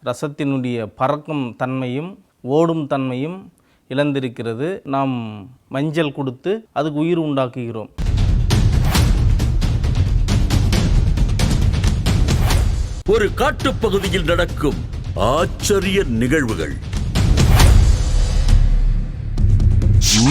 ரசத்தினுடைய பறக்கும் தன்மையும் ஓடும் தன்மையும் இழந்திருக்கிறது. நாம் மஞ்சள் கொடுத்து அதுக்கு உயிர் உண்டாக்குகிறோம். ஒரு காட்டுப்பகுதியில் நடக்கும் ஆச்சரிய நிகழ்வுகள்.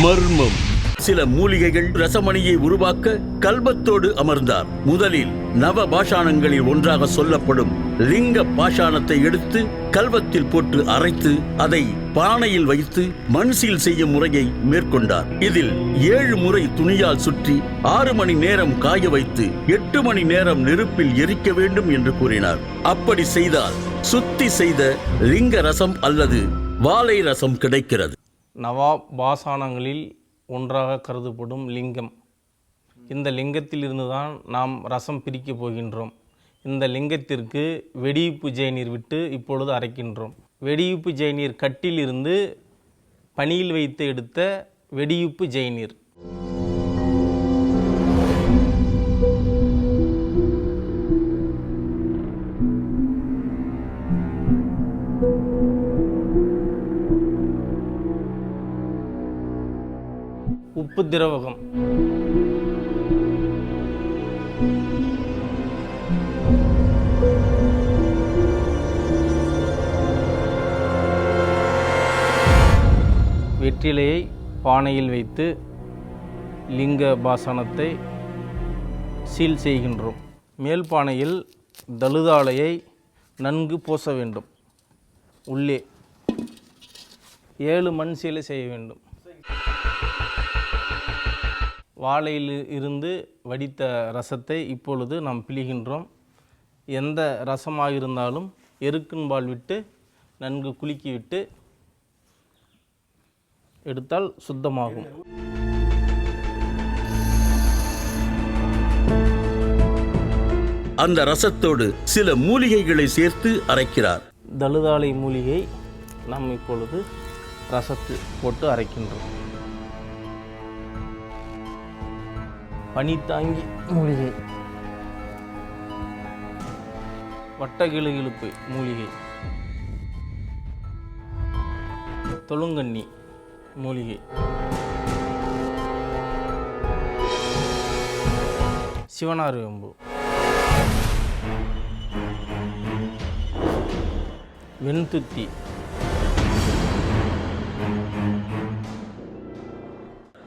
மர்மம். சில மூலிகைகள் ரசமணியை உருவாக்க கல்வத்தோடு அமர்ந்தார். முதலில் நவ பாஷாணங்களில் ஒன்றாக சொல்லப்படும் லிங்க பாஷாணத்தை எடுத்து கல்வத்தில் போட்டு அரைத்து அதை பானையில் வைத்து மண்சீல் செய்யும் முறையை மேற்கொண்டார். இதில் 7 முறை துணியால் சுற்றி 6 மணி நேரம் காய வைத்து 8 மணி நேரம் நெருப்பில் எரிக்க வேண்டும் என்று கூறினார். அப்படி செய்தால் சுத்தி செய்த லிங்க ரசம் அல்லது வாழை ரசம் கிடைக்கிறது. நவா பாஷாணங்களில் ஒன்றாக கருதப்படும் லிங்கம். இந்த லிங்கத்தில் இருந்து தான் நாம் ரசம் பிரிக்கப் போகின்றோம். இந்த லிங்கத்திற்கு வெடியுப்பு ஜெயநீர் விட்டு இப்பொழுது அரைக்கின்றோம். வெடியுப்பு ஜெயநீர் கட்டில் இருந்து பனியில் வைத்து எடுத்த வெடியுப்பு ஜெயநீர். உப்பு திரவகம். வெற்றிலையை பானையில் வைத்து லிங்க பாசனத்தை சீல் செய்கின்றோம். மேல் பானையில் தழுதாளையை நன்கு பூச வேண்டும். உள்ளே 7 மண் சீலை செய்ய வேண்டும். வாழையில் இருந்து வடித்த ரசத்தை இப்பொழுது நாம் பிழிகின்றோம். எந்த ரசமாக இருந்தாலும் எருக்கின்பால் விட்டு நன்கு குலுக்கி விட்டு எடுத்தால் சுத்தமாகும். அந்த ரசத்தோடு சில மூலிகைகளை சேர்த்து அரைக்கிறார். தழுதாளை மூலிகை நாம் இப்பொழுது ரசத்து போட்டு அரைக்கின்றோம். பனித்தாங்கி மூலிகை, வட்டகிழுகிழுப்பு மூலிகை, தொழுங்கண்ணி மூலிகை, சிவனாறு வெம்பு, வெண்துத்தி,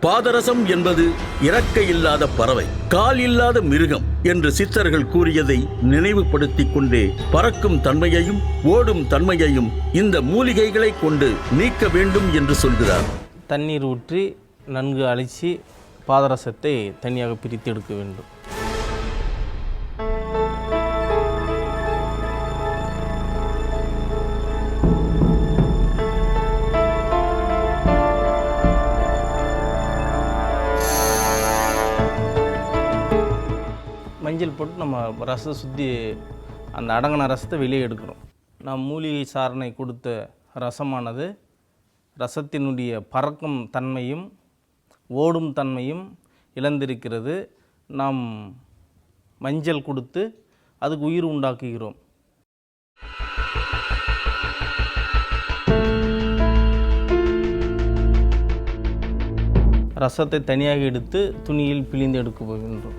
பாதரசம் என்பது இறக்கை இல்லாத பறவை, கால் இல்லாத மிருகம் என்று சித்தர்கள் கூறியதை நினைவுபடுத்திக் கொண்டே பறக்கும் தன்மையையும் ஓடும் தன்மையையும் இந்த மூலிகைகளை கொண்டு நீக்க வேண்டும் என்று சொல்கிறார். தண்ணீர் ஊற்றி நன்கு அலசி பாதரசத்தை தனியாக பிரித்து எடுக்க வேண்டும். மஞ்சள் போட்டு நம்ம ரசத்தை சுற்றி அந்த அடங்கின ரசத்தை வெளியே எடுக்கிறோம். நாம் மூலிகை சாரணை கொடுத்த ரசமானது ரசத்தினுடைய பறக்கும் தன்மையும் ஓடும் தன்மையும் இழந்திருக்கிறது. நாம் மஞ்சள் கொடுத்து அதுக்கு உயிர் உண்டாக்குகிறோம். ரசத்தை தனியாக எடுத்து துணியில் பிழிந்து எடுக்க போகின்றோம்.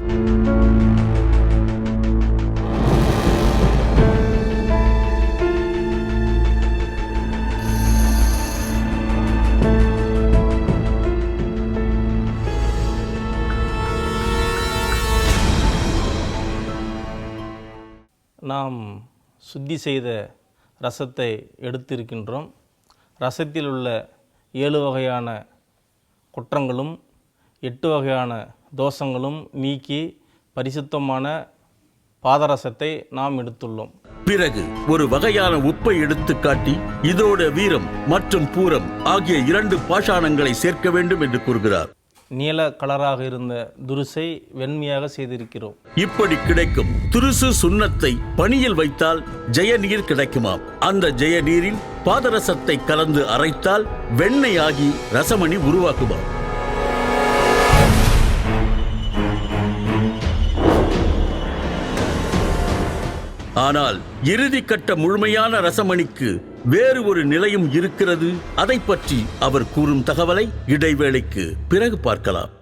நாம் சுத்தி செய்த ரசத்தை எடுத்திருக்கின்றோம். ரசத்தில் உள்ள 7 வகையான குற்றங்களும் 8 வகையான தோஷங்களும் நீக்கி பரிசுத்தமான பாதரசத்தை நாம் எடுத்துள்ளோம். பிறகு ஒரு வகையான உப்பை எடுத்து காட்டி இதோட வீரம் மற்றும் பூரம் ஆகிய 2 பாஷாணங்களை சேர்க்க வேண்டும் என்று கூறுகிறார். நீல கலராக இருந்த துருசை வெண்மையாக செய்திருக்கிறோம். இப்படி கிடைக்கும் துருசு சுண்ணத்தை பனியில் வைத்தால் ஜெயநீர் கிடைக்குமாம். அந்த ஜெயநீரில் பாதரசத்தை கலந்து அரைத்தால் வெண்ணெயாகி ரசமணி உருவாக்குமாம். ஆனால் இறுதிக்கட்ட முழுமையான ரசமணிக்கு வேறு ஒரு நிலையும் இருக்கிறது. அதை பற்றி அவர் கூறும் தகவலை இடைவேளைக்கு பிறகு பார்க்கலாம்.